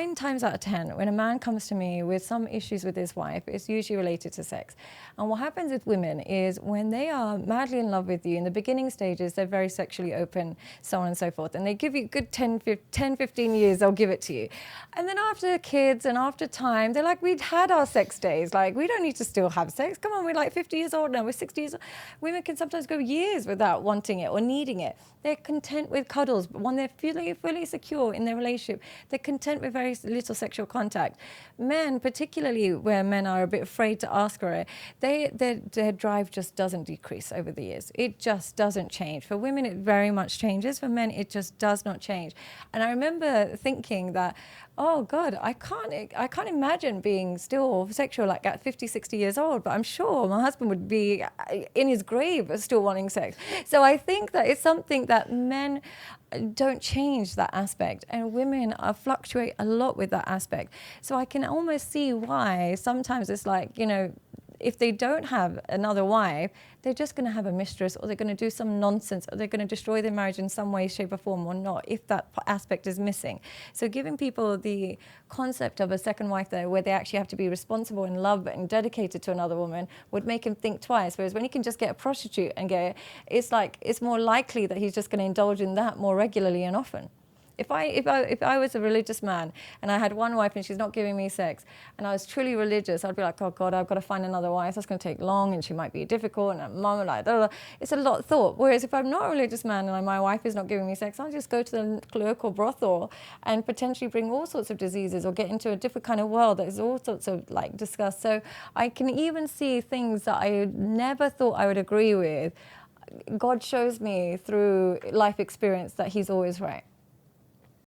9 times out of 10, when a man comes to me with some issues with his wife, it's usually related to sex. And what happens with women is when they are madly in love with you, in the beginning stages, they're very sexually open, so on and so forth. And they give you a good 10, 15 years, they'll give it to you. And then after kids and after time, they're like, we'd had our sex days. Like, we don't need to still have sex. Come on, we're like 50 years old now, we're 60 years old. Women can sometimes go years without wanting it or needing it. They're content with cuddles, but when they're fully secure in their relationship, they're content with very little sexual contact. Men, particularly where men are a bit afraid to ask for it, their drive just doesn't decrease over the years. It just doesn't change. For women, it very much changes. For men, it just does not change. And I remember thinking that, oh God, I can't imagine being still sexual like at 50, 60 years old, but I'm sure my husband would be in his grave still wanting sex. So I think that it's something that men don't change that aspect, and women fluctuate a lot with that aspect. So I can almost see why sometimes it's like, you know, if they don't have another wife, they're just going to have a mistress, or they're going to do some nonsense, or they're going to destroy their marriage in some way, shape or form, or not, if that aspect is missing. So giving people the concept of a second wife there, where they actually have to be responsible and love and dedicated to another woman, would make him think twice. Whereas when he can just get a prostitute and it's like, it's more likely that he's just going to indulge in that more regularly and often. If I was a religious man and I had one wife and she's not giving me sex, and I was truly religious, I'd be like, oh God, I've got to find another wife. That's going to take long, and she might be difficult, and mum like, blah, blah. It's a lot of thought. Whereas if I'm not a religious man and my wife is not giving me sex, I'll just go to the local brothel and potentially bring all sorts of diseases, or get into a different kind of world that is all sorts of like disgust. So I can even see things that I never thought I would agree with. God shows me through life experience that He's always right.